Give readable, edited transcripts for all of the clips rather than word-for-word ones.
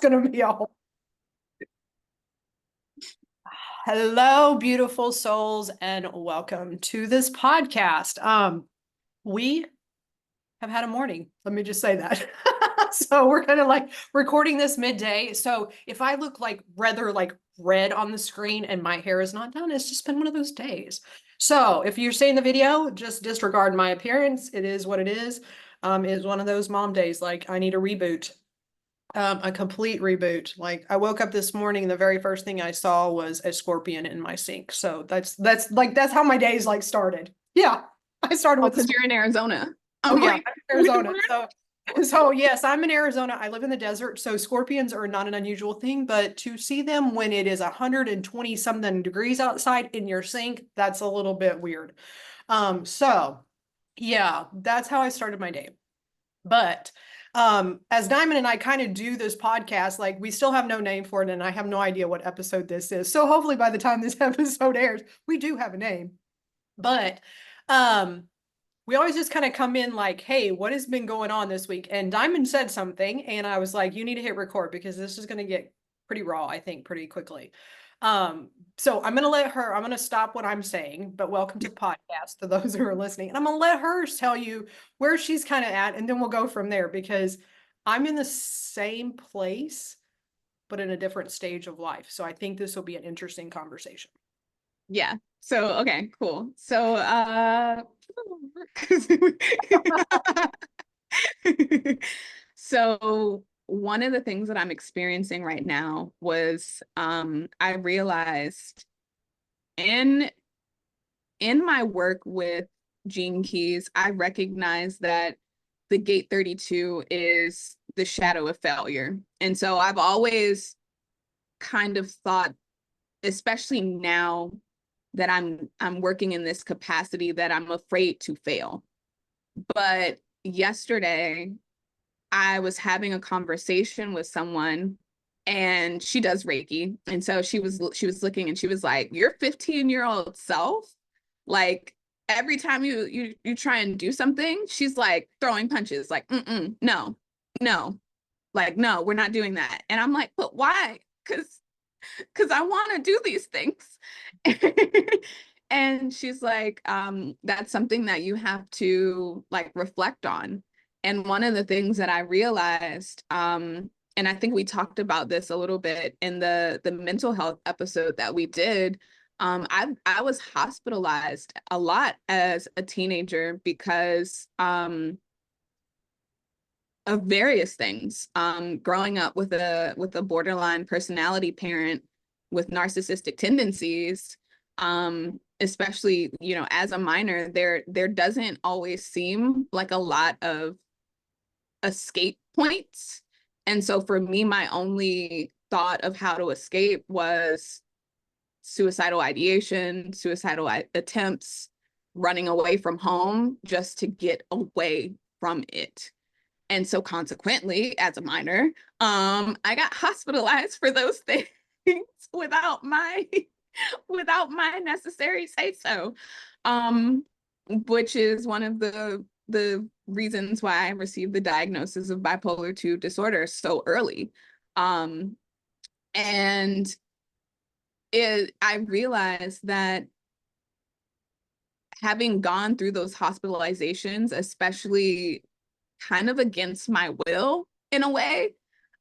going to be a whole. Hello, beautiful souls, and welcome to this podcast. We have had a morning. Let me just say that. So we're kind of like recording this midday. So if I look like rather like red on the screen and my hair is not done, it's just been one of those days. So if you're seeing the video, just disregard my appearance. It is what it is. It's one of those mom days. Like I need a reboot. A complete reboot. Like I woke up this morning and the very first thing I saw was a scorpion in my sink. So that's how my days like started. Yeah. I started with because you're in Arizona. I'm in Arizona. So yes, I'm in Arizona. I live in the desert. So scorpions are not an unusual thing, but to see them when it is 120 something degrees outside in your sink, that's a little bit weird. So yeah, that's how I started my day. But as Diamond and I kind of do this podcast, like we still have no name for it, and I have no idea what episode this is. So hopefully by the time this episode airs, we do have a name. But we always just kind of come in like, hey, what has been going on this week? And Diamond said something, and I was like, you need to hit record because this is going to get pretty raw, I think, pretty quickly. So I'm going to stop what I'm saying, but welcome to the podcast to those who are listening. And I'm going to let her tell you where she's kind of at, and then we'll go from there because I'm in the same place, but in a different stage of life. So I think this will be an interesting conversation. Yeah. So, okay, cool. So, so one of the things that I'm experiencing right now was, I realized in my work with Gene Keys, I recognize that the gate 32 is the shadow of failure. And so I've always kind of thought, especially now that I'm working in this capacity, that I'm afraid to fail. But yesterday I was having a conversation with someone, and she does Reiki. And so she was looking, and she was like, your 15-year-old self, like every time you try and do something, she's like throwing punches, like, no, like, no, we're not doing that. And I'm like, but why? Because I want to do these things. And she's like, that's something that you have to like reflect on. And one of the things that I realized, and I think we talked about this a little bit in the mental health episode that we did, I was hospitalized a lot as a teenager because of various things. Growing up with a borderline personality parent with narcissistic tendencies, especially, you know, as a minor, there doesn't always seem like a lot of escape points. And so for me, my only thought of how to escape was suicidal ideation, suicidal attempts, running away from home just to get away from it. And so consequently, as a minor, I got hospitalized for those things without my necessary say so, which is one of the reasons why I received the diagnosis of bipolar 2 disorder so early. And I realized that having gone through those hospitalizations, especially kind of against my will in a way,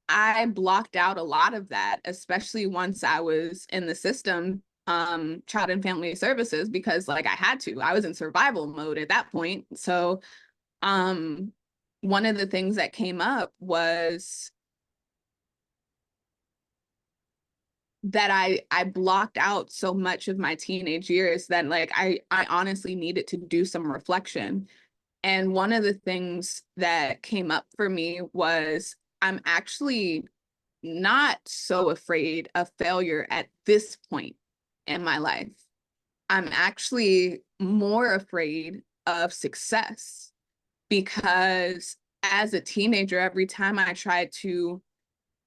I blocked out a lot of that, especially once I was in the system, child and family services, because like I was in survival mode at that point. So one of the things that came up was that I blocked out so much of my teenage years that like I honestly needed to do some reflection. And one of the things that came up for me was I'm actually not so afraid of failure at this point in my life. I'm actually more afraid of success, because as a teenager, every time I tried to,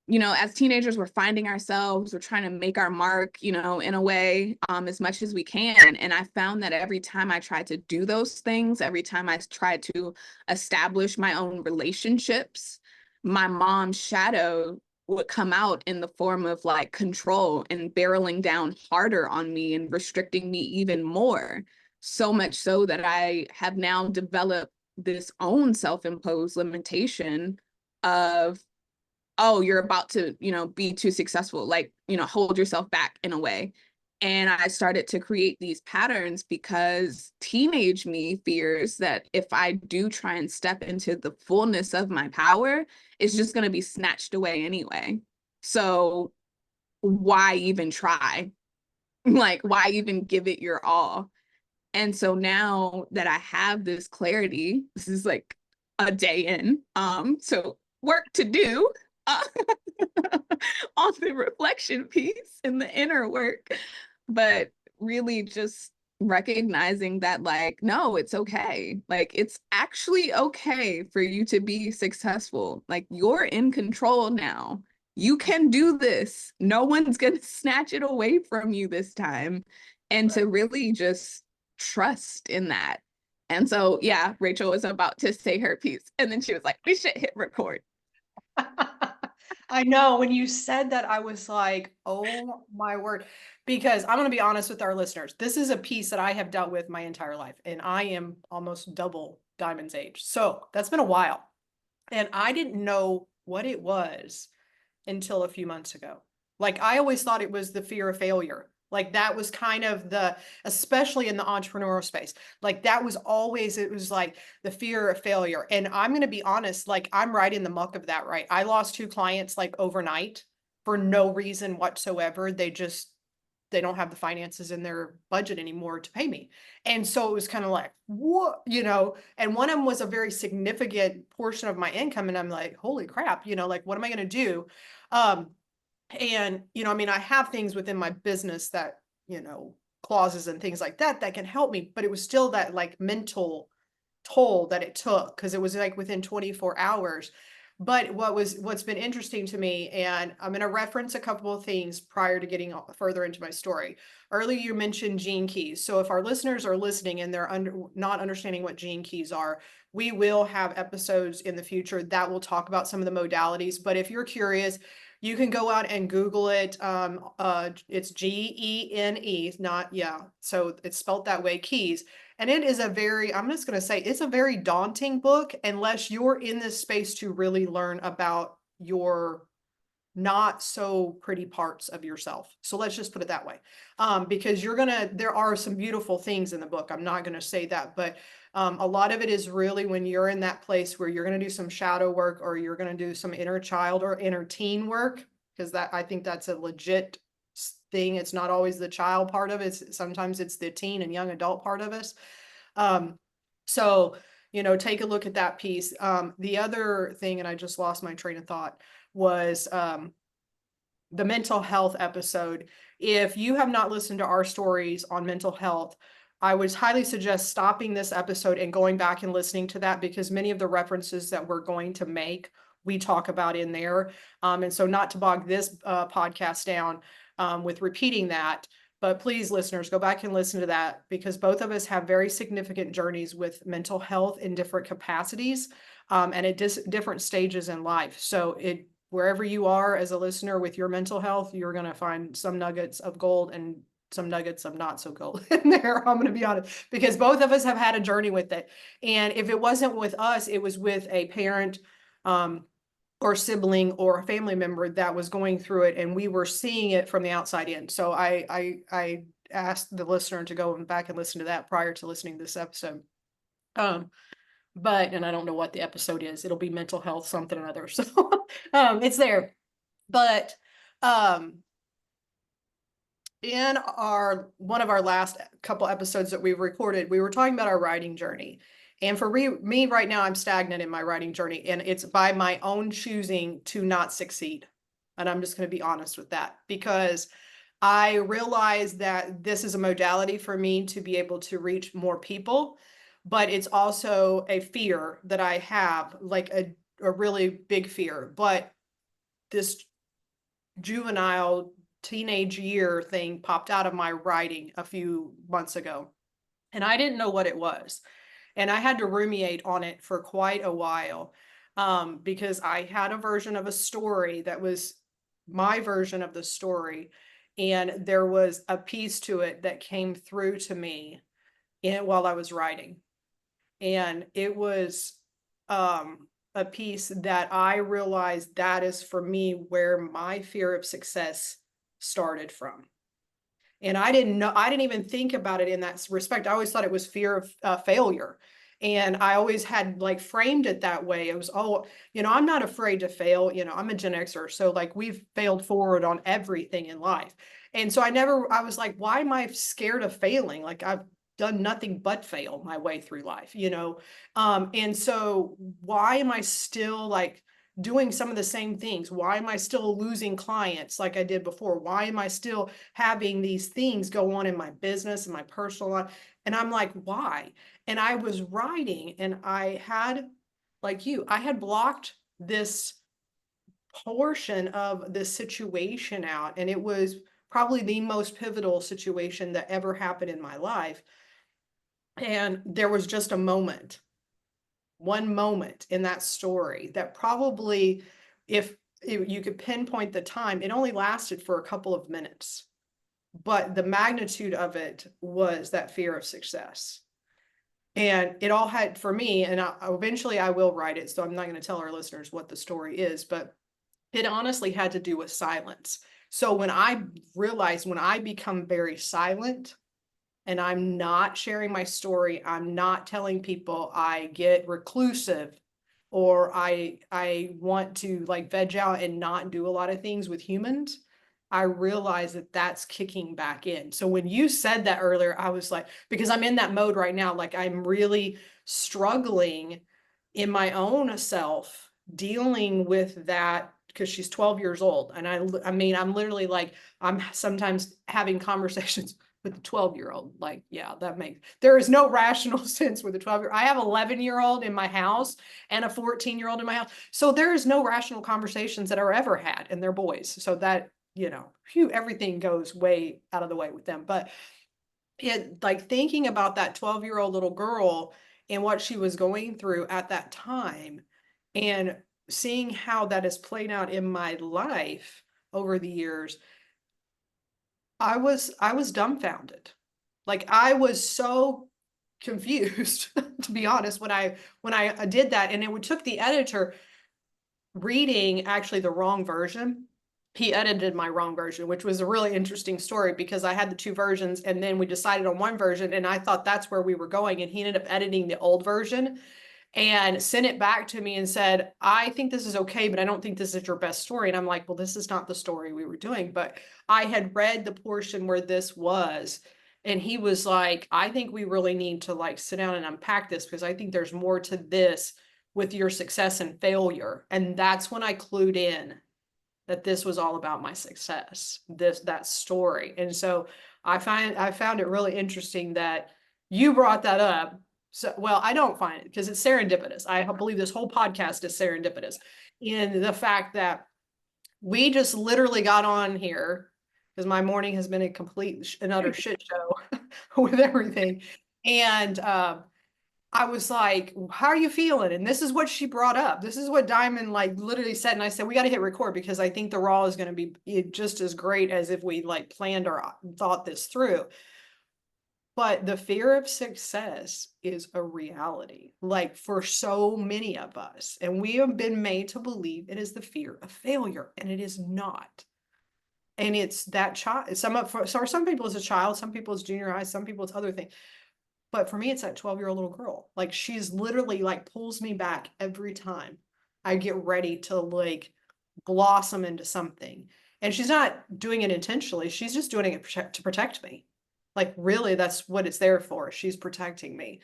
you know, as teenagers, we're finding ourselves, we're trying to make our mark, you know, in a way, as much as we can. And I found that every time I tried to do those things, every time I tried to establish my own relationships, my mom's shadow would come out in the form of like control and barreling down harder on me and restricting me even more. So much so that I have now developed this own self-imposed limitation of, oh, you're about to, be too successful, like, hold yourself back in a way. And I started to create these patterns because teenage me fears that if I do try and step into the fullness of my power, it's just going to be snatched away anyway. So why even try? Like, why even give it your all? And so now that I have this clarity, this is like a day in, so work to do uh, on the reflection piece and the inner work, but really just recognizing that, like, no, it's okay. Like, it's actually okay for you to be successful. Like, you're in control now. You can do this. No one's going to snatch it away from you this time. And to really just trust in that. And so, yeah, Rachel was about to say her piece. And then she was like, we should hit record. I know when you said that, I was like, oh my word. Because I'm going to be honest with our listeners. This is a piece that I have dealt with my entire life, and I am almost double Diamond's age. So that's been a while. And I didn't know what it was until a few months ago. Like, I always thought it was the fear of failure. Like, that was kind of especially in the entrepreneurial space, like that was always, it was like the fear of failure. And I'm going to be honest, like, I'm right in the muck of that, right? I lost 2 clients like overnight for no reason whatsoever. They don't have the finances in their budget anymore to pay me. And so it was kind of like, what, and one of them was a very significant portion of my income. And I'm like, holy crap, like, what am I going to do? And, I mean, I have things within my business that, clauses and things like that can help me, but it was still that like mental toll that it took, because it was like within 24 hours. But what's been interesting to me, and I'm going to reference a couple of things prior to getting further into my story. Earlier, you mentioned gene keys. So if our listeners are listening and they're not understanding what gene keys are, we will have episodes in the future that will talk about some of the modalities. But if you're curious, you can go out and Google it. It's GENE, not, yeah. So it's spelled that way, keys. And it is I'm just going to say, it's a very daunting book unless you're in this space to really learn about your not so pretty parts of yourself. So let's just put it that way. Because there are some beautiful things in the book. I'm not going to say that, but a lot of it is really when you're in that place where you're going to do some shadow work, or you're going to do some inner child or inner teen work, because I think that's a legit thing. It's not always the child part of it. Sometimes it's the teen and young adult part of us. So, take a look at that piece. The other thing, and I just lost my train of thought, was the mental health episode. If you have not listened to our stories on mental health, I would highly suggest stopping this episode and going back and listening to that, because many of the references that we're going to make, we talk about in there. And so, not to bog this podcast down with repeating that, but please, listeners, go back and listen to that, because both of us have very significant journeys with mental health in different capacities, and at different stages in life. So wherever you are as a listener with your mental health, you're going to find some nuggets of gold and some nuggets of not so gold in there. I'm going to be honest, because both of us have had a journey with it. And if it wasn't with us, it was with a parent, or sibling or a family member that was going through it, and we were seeing it from the outside in. So I asked the listener to go back and listen to that prior to listening to this episode. And I don't know what the episode is. It'll be mental health something or other. So it's there. But in one of our last couple episodes that we've recorded, we were talking about our writing journey. And for me right now, I'm stagnant in my writing journey, and it's by my own choosing to not succeed. And I'm just going to be honest with that, because I realize that this is a modality for me to be able to reach more people, but it's also a fear that I have, like a really big fear. But this juvenile teenage year thing popped out of my writing a few months ago, and I didn't know what it was. And I had to ruminate on it for quite a while. because I had a version of a story that was my version of the story. And there was a piece to it that came through to me while I was writing. And it was a piece that I realized that is for me where my fear of success started from. And I didn't even think about it in that respect. I always thought it was fear of failure. And I always had like framed it that way. It was, oh, I'm not afraid to fail. I'm a Gen Xer. So like we've failed forward on everything in life. And so I was like, why am I scared of failing? Like I've done nothing but fail my way through life. And so why am I still like doing some of the same things? Why am I still losing clients like I did before? Why am I still having these things go on in my business and my personal life? And I'm like, why? And I was writing and I had, like you, I had blocked this portion of this situation out. And it was probably the most pivotal situation that ever happened in my life. And there was just one moment in that story that probably, if you could pinpoint the time, it only lasted for a couple of minutes. But the magnitude of it was that fear of success. And it all had, for me, and eventually I will write it, so I'm not going to tell our listeners what the story is, but it honestly had to do with silence. So when I realized when I become very silent, and I'm not sharing my story, I'm not telling people, I get reclusive, or I want to like veg out and not do a lot of things with humans, I realize that that's kicking back in. So when you said that earlier, I was like, because I'm in that mode right now, like I'm really struggling in my own self dealing with that, because she's 12 years old. And I mean, I'm literally like, I'm sometimes having conversations with a 12-year-old. Like, yeah, there is no rational sense with a 12-year-old. I have 11-year-old in my house and a 14-year-old in my house. So there is no rational conversations that are ever had, and they're boys. So that, everything goes way out of the way with them. But it, like, thinking about that 12-year-old little girl and what she was going through at that time, and seeing how that has played out in my life over the years, I was dumbfounded. Like I was so confused, to be honest, when I did that. And it took the editor reading actually the wrong version. He edited my wrong version, which was a really interesting story because I had the two versions and then we decided on one version and I thought that's where we were going. And he ended up editing the old version and sent it back to me and said, I think this is okay, but I don't think this is your best story. And I'm like, well, this is not the story we were doing. But I had read the portion where this was, and he was like, I think we really need to like sit down and unpack this because I think there's more to this with your success and failure. And that's when I clued in that this was all about my success, that story. And so I found it really interesting that you brought that up. So, well, I don't find it because it's serendipitous. I believe this whole podcast is serendipitous in the fact that we just literally got on here because my morning has been a complete and utter shit show with everything. And I was like, how are you feeling? And this is what she brought up. This is what Diamond like literally said. And I said, we got to hit record because I think the raw is going to be just as great as if we like planned or thought this through. But the fear of success is a reality, like for so many of us. And we have been made to believe it is the fear of failure, and it is not. And it's that child. For some people it's a child, some people it's junior high, some people it's other things. But for me, it's that 12-year-old little girl. Like she's literally like pulls me back every time I get ready to like blossom into something. And she's not doing it intentionally. She's just doing it to protect me. Like really, that's what it's there for. She's protecting me.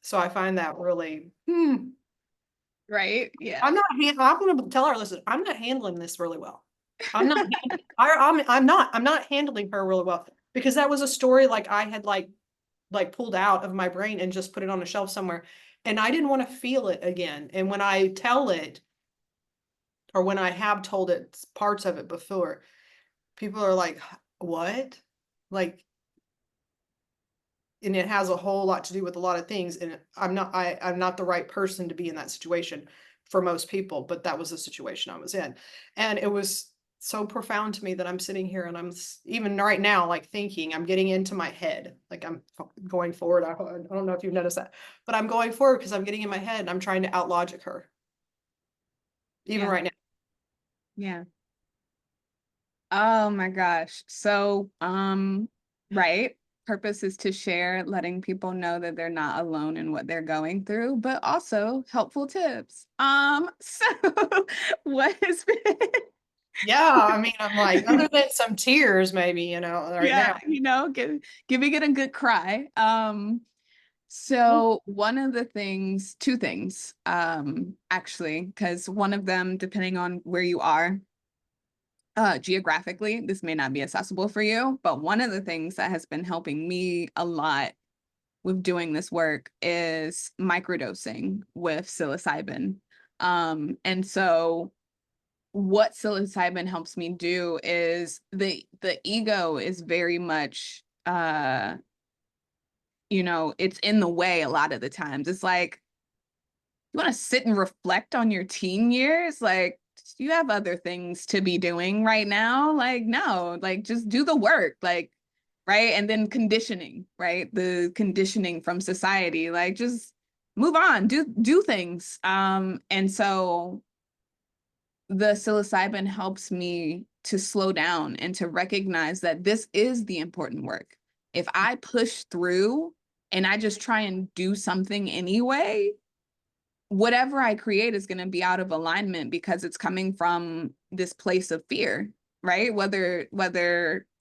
So I find that really, Right. Yeah. I'm going to tell our listeners, I'm not handling this really well. I'm not, I'm not handling her really well because that was a story like I had like pulled out of my brain and just put it on a shelf somewhere. And I didn't want to feel it again. And when I tell it, or when I have told it parts of it before, people are like, what? Like, and it has a whole lot to do with a lot of things. And I'm not the right person to be in that situation. for most people, but that was the situation I was in. And it was so profound to me that I'm sitting here and I'm even right now, like thinking, I'm getting into my head, like I'm going forward. I don't know if you've noticed that, but I'm going forward because I'm getting in my head and I'm trying to outlogic her, even Yeah. right now. Yeah. Oh my gosh. So, right. Purpose is to share, letting people know that they're not alone in what they're going through, but also helpful tips. So what has been Yeah, I mean, I'm like, other than some tears, maybe, right yeah, now. giving it a good cry. So one of the things, two things, actually, because one of them, depending on where you are, geographically, this may not be accessible for you, but one of the things that has been helping me a lot with doing this work is microdosing with psilocybin. And so what psilocybin helps me do is the ego is very much it's in the way a lot of the times. It's like, you want to sit and reflect on your teen years? Like, you have other things to be doing right now. Like, no, like just do the work. Like, right. And then conditioning, right? The conditioning from society, like just move on, do things. And so the psilocybin helps me to slow down and to recognize that this is the important work. If I push through and I just try and do something anyway, whatever I create is going to be out of alignment because it's coming from this place of fear, right? Whether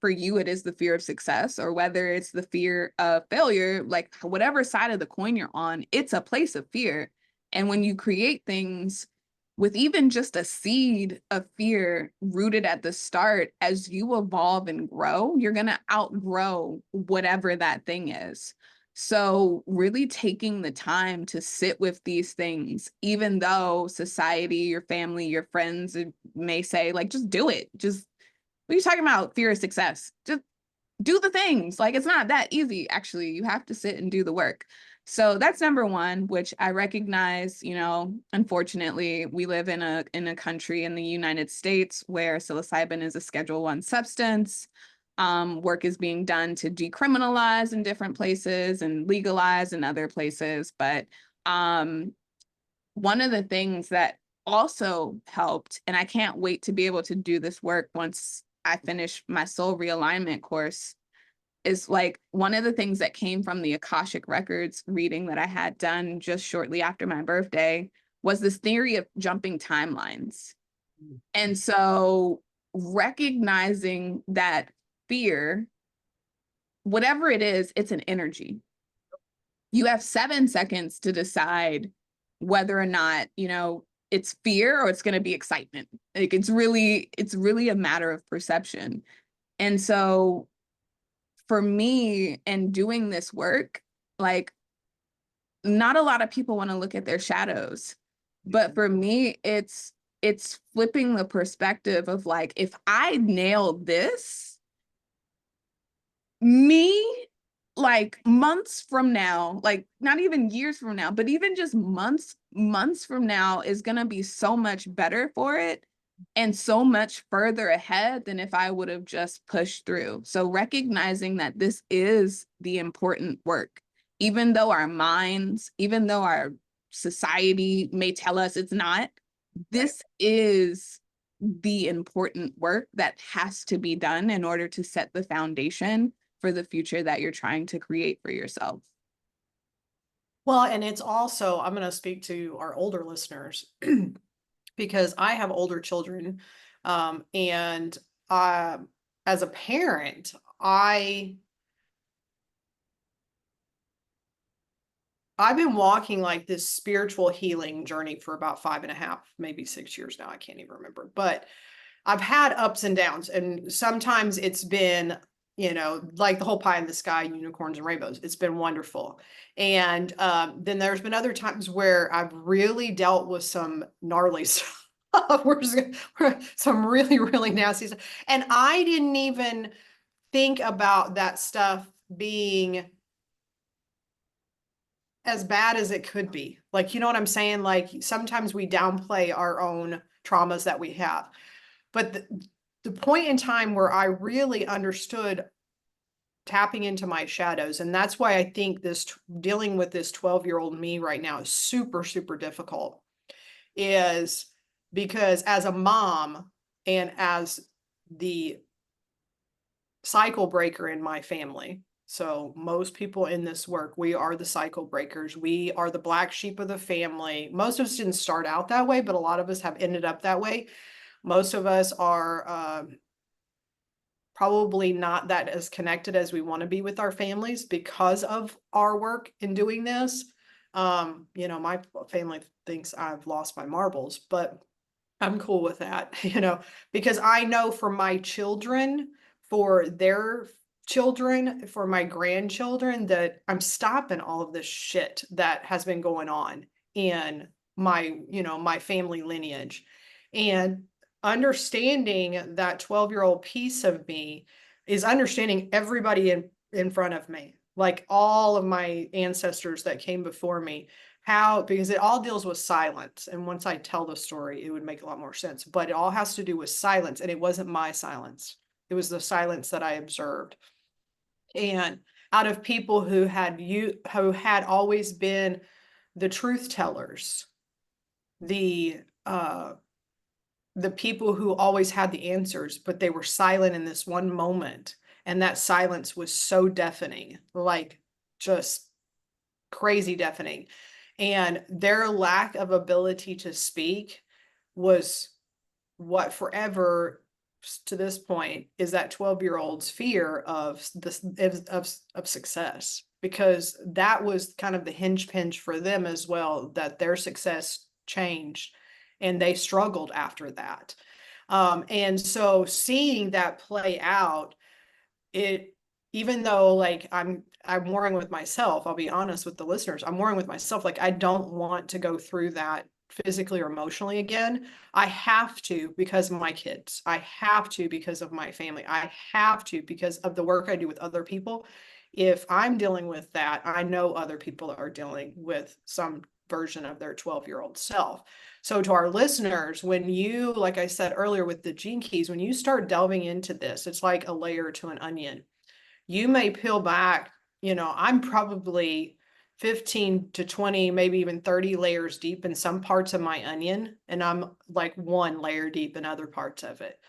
for you it is the fear of success or whether it's the fear of failure, like whatever side of the coin you're on, it's a place of fear. And when you create things with even just a seed of fear rooted at the start, as you evolve and grow, you're going to outgrow whatever that thing is. So really taking the time to sit with these things, even though society, your family, your friends may say, like, just do it. Just, what are you talking about? Fear of success. Just do the things. Like, it's not that easy, actually. You have to sit and do the work. So that's number one, which I recognize, unfortunately, we live in a country in the United States where psilocybin is a Schedule I substance. Work is being done to decriminalize in different places and legalize in other places. But one of the things that also helped, and I can't wait to be able to do this work once I finish my soul realignment course, is like one of the things that came from the Akashic Records reading that I had done just shortly after my birthday was this theory of jumping timelines. And so recognizing that fear, whatever it is, it's an energy. You have 7 seconds to decide whether or not, it's fear or it's going to be excitement. Like it's really a matter of perception. And so for me and doing this work, like not a lot of people want to look at their shadows, but for me, it's flipping the perspective of like, if I nail this, me, like months from now, like not even years from now, but even just months from now is going to be so much better for it and so much further ahead than if I would have just pushed through. So recognizing that this is the important work, even though our minds, even though our society may tell us it's not, this is the important work that has to be done in order to set the foundation for the future that you're trying to create for yourself. Well, and it's also, I'm going to speak to our older listeners because I have older children. And as a parent, I've been walking like this spiritual healing journey for about 5.5, maybe 6 years now. I can't even remember, but I've had ups and downs, and sometimes it's been, like the whole pie in the sky, unicorns and rainbows. It's been wonderful. And then there's been other times where I've really dealt with some gnarly stuff, some really, really nasty stuff. And I didn't even think about that stuff being as bad as it could be. Like, you know what I'm saying? Like sometimes we downplay our own traumas that we have. But the point in time where I really understood tapping into my shadows, and that's why I think this dealing with this 12-year-old me right now is super, super difficult, is because as a mom and as the cycle breaker in my family. So most people in this work, we are the cycle breakers. We are the black sheep of the family. Most of us didn't start out that way, but a lot of us have ended up that way. Most of us are probably not that as connected as we want to be with our families because of our work in doing this. You know, my family thinks I've lost my marbles, but I'm cool with that, you know, because I know for my children, for their children, for my grandchildren, that I'm stopping all of this shit that has been going on in my, you know, my family lineage. And understanding that 12-year-old piece of me is understanding everybody in front of me, like all of my ancestors that came before me, how, because it all deals with silence. And once I tell the story, it would make a lot more sense, but it all has to do with silence. And it wasn't my silence. It was the silence that I observed. And out of people who had always been the truth tellers, the people who always had the answers, but they were silent in this one moment. And that silence was so deafening, like just crazy deafening. And their lack of ability to speak was what forever to this point is that 12-year-old's fear of this of success, because that was kind of the hinge pinch for them as well, that their success changed and they struggled after that. And so seeing that play out, it, even though like I'm warring with myself, I'll be honest with the listeners, I'm warring with myself, like I don't want to go through that physically or emotionally again. I have to because of my kids. I have to because of my family. I have to because of the work I do with other people. If I'm dealing with that, I know other people are dealing with some version of their 12-year-old self. So to our listeners, when you, like I said earlier with the gene keys, when you start delving into this, it's like a layer to an onion. You may peel back, you know, I'm probably 15 to 20, maybe even 30 layers deep in some parts of my onion, and I'm like one layer deep in other parts of it.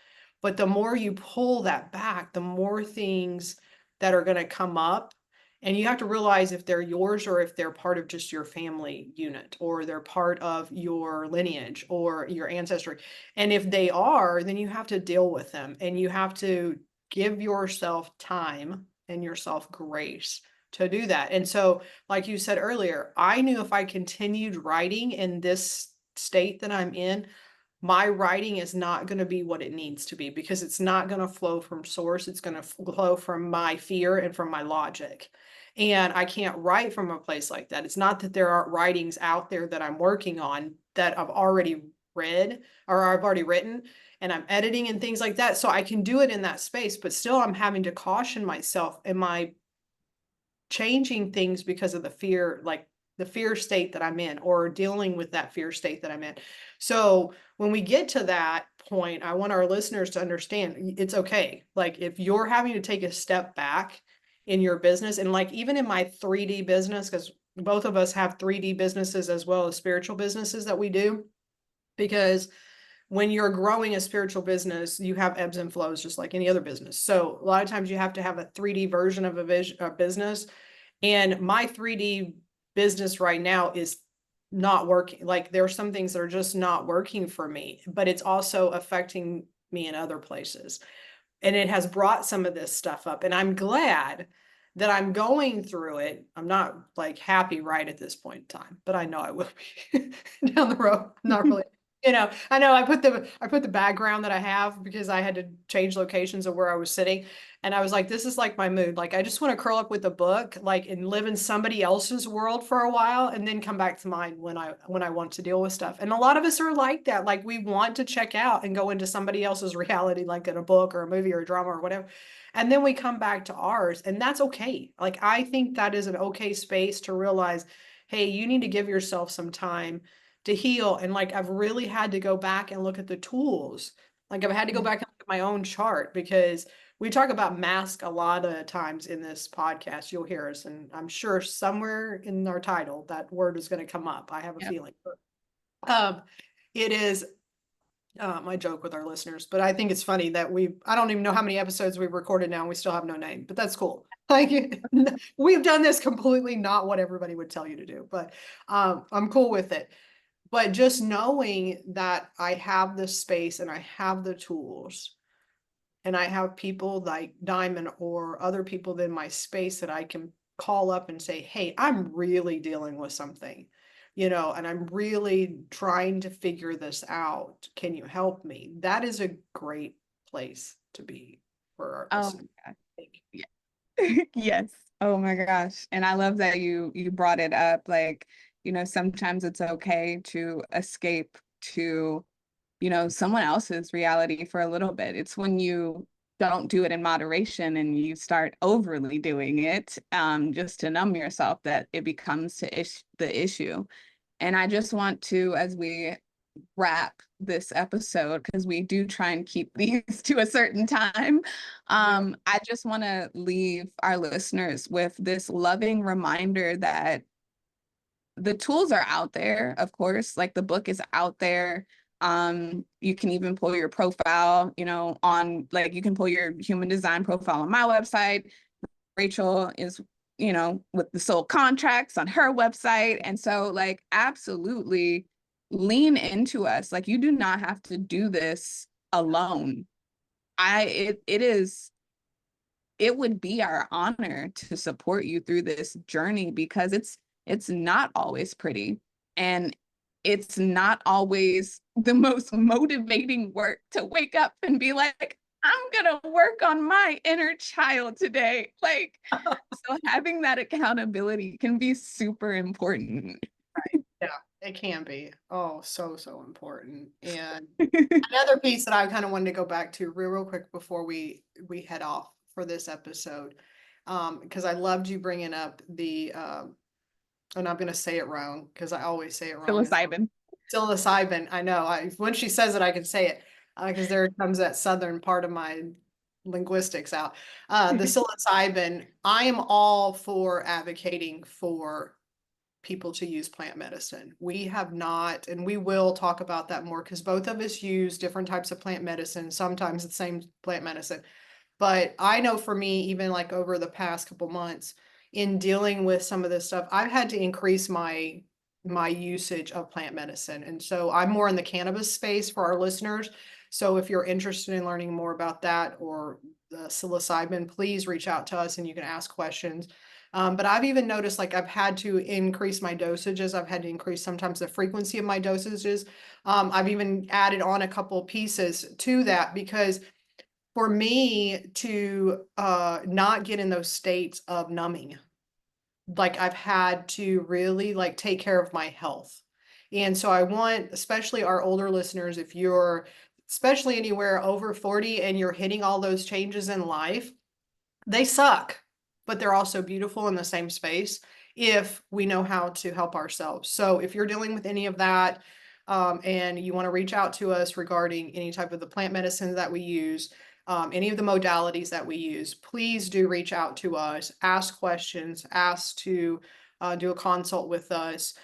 But the more you pull that back, the more things that are going to come up. And you have to realize if they're yours or if they're part of just your family unit or they're part of your lineage or your ancestry. And if they are, then you have to deal with them and you have to give yourself time and yourself grace to do that. And so, like you said earlier, I knew if I continued writing in this state that I'm in, my writing is not going to be what it needs to be because it's not going to flow from source. It's going to flow from my fear and from my logic. And I can't write from a place like that. It's not that there aren't writings out there that I'm working on that I've already read or I've already written and I'm editing and things like that. So I can do it in that space, but still I'm having to caution myself. Am I changing things because of the fear, like the fear state that I'm in or dealing with that fear state that I'm in? So when we get to that point, I want our listeners to understand it's okay. Like if you're having to take a step back in your business, and like even in my 3D business, because both of us have 3D businesses as well as spiritual businesses that we do, because when you're growing a spiritual business, you have ebbs and flows just like any other business. So a lot of times you have to have a 3D version of a business. And my 3D business right now is not working. Like there are some things that are just not working for me, but it's also affecting me in other places. And it has brought some of this stuff up. And I'm glad that I'm going through it. I'm not like happy right at this point in time, but I know I will be down the road. Not really. You know, I know I put the background that I have because I had to change locations of where I was sitting. And I was like, this is like my mood. Like, I just want to curl up with a book, like, and live in somebody else's world for a while and then come back to mine when I want to deal with stuff. And a lot of us are like that. Like, we want to check out and go into somebody else's reality, like in a book or a movie or a drama or whatever. And then we come back to ours, and that's okay. Like, I think that is an okay space to realize hey, you need to give yourself some time to heal. And like, I've really had to go back and look at the tools. Like I've had to go back and look at my own chart, because we talk about mask a lot of times in this podcast. You'll hear us, and I'm sure somewhere in our title that word is going to come up. I have a feeling. Um, it is I joke with our listeners, but I think it's funny that I don't even know how many episodes we've recorded now and we still have no name, but that's cool. Like we've done this completely not what everybody would tell you to do, but I'm cool with it. But just knowing that I have the space and I have the tools and I have people like Diamond or other people in my space that I can call up and say, hey, I'm really dealing with something, and I'm really trying to figure this out. Can you help me? That is a great place to be for our Oh listeners. my God. Yeah. Yes. Oh my gosh. And I love that you brought it up. Like, sometimes it's okay to escape to, someone else's reality for a little bit. It's when you don't do it in moderation and you start overly doing it, just to numb yourself, that it becomes the issue. And I just want to, as we wrap this episode, because we do try and keep these to a certain time, I just want to leave our listeners with this loving reminder that the tools are out there, of course, like the book is out there. You can even pull your profile, on, like, you can pull your human design profile on my website. Rachael is, with the soul contracts on her website. And so, like, absolutely lean into us. Like, you do not have to do this alone. It would be our honor to support you through this journey, because it's not always pretty, and it's not always the most motivating work to wake up and be like, I'm gonna work on my inner child today. Like, so having that accountability can be super important. Yeah, it can be. Oh, so important. And another piece that I kind of wanted to go back to real quick before we head off for this episode, because I loved you bringing up the and I'm going to say it wrong because I always say it wrong. Psilocybin. Psilocybin. I know. When she says it, I can say it, because there comes that southern part of my linguistics out. The psilocybin. I am all for advocating for people to use plant medicine. We have not, and we will talk about that more, because both of us use different types of plant medicine, sometimes the same plant medicine. But I know for me, even like over the past couple months in dealing with some of this stuff, I've had to increase my usage of plant medicine. And so I'm more in the cannabis space for our listeners. So if you're interested in learning more about that or the psilocybin, please reach out to us and you can ask questions. But I've even noticed, like, I've had to increase my dosages. I've had to increase sometimes the frequency of my dosages. I've even added on a couple pieces to that, because for me to not get in those states of numbing, like I've had to really like take care of my health. And so I want, especially our older listeners, if you're especially anywhere over 40 and you're hitting all those changes in life, they suck, but they're also beautiful in the same space if we know how to help ourselves. So if you're dealing with any of that, and you want to reach out to us regarding any type of the plant medicine that we use, any of the modalities that we use, please do reach out to us, ask questions, ask to do a consult with us.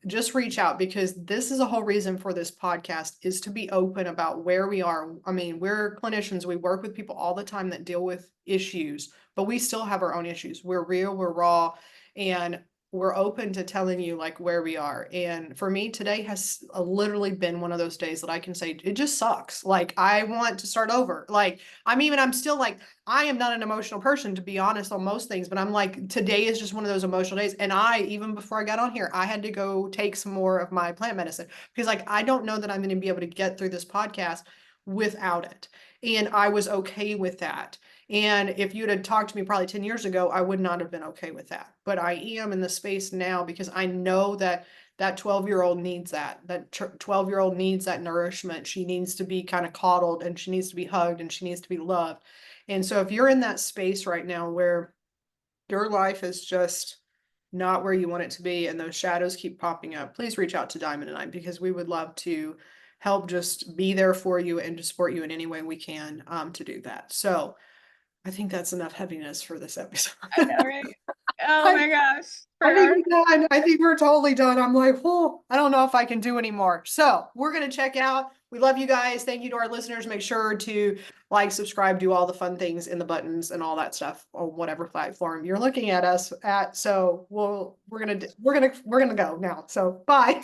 Just reach out, because this is a whole reason for this podcast, is to be open about where we are. I mean, we're clinicians. We work with people all the time that deal with issues, but we still have our own issues. We're real, we're raw, and we're open to telling you like where we are. And for me, today has literally been one of those days that I can say it just sucks. Like I want to start over. Like I'm still like, I am not an emotional person, to be honest, on most things, but I'm like, today is just one of those emotional days. And even before I got on here, I had to go take some more of my plant medicine, because like, I don't know that I'm going to be able to get through this podcast without it. And I was okay with that. And if you'd have talked to me probably 10 years ago, I would not have been okay with that. But I am in the space now, because I know that that 12-year-old needs that 12-year-old needs that nourishment. She needs to be kind of coddled, and she needs to be hugged, and she needs to be loved. And so if you're in that space right now where your life is just not where you want it to be, and those shadows keep popping up, please reach out to Diamond and I, because we would love to help just be there for you and to support you in any way we can to do that. So I think that's enough heaviness for this episode. I know, right? Oh my gosh. I think we're done. I think we're totally done. I'm like, oh, I don't know if I can do anymore. So we're going to check out. We love you guys. Thank you to our listeners. Make sure to like, subscribe, do all the fun things in the buttons and all that stuff on whatever platform you're looking at us at. So we're going to go now. So bye.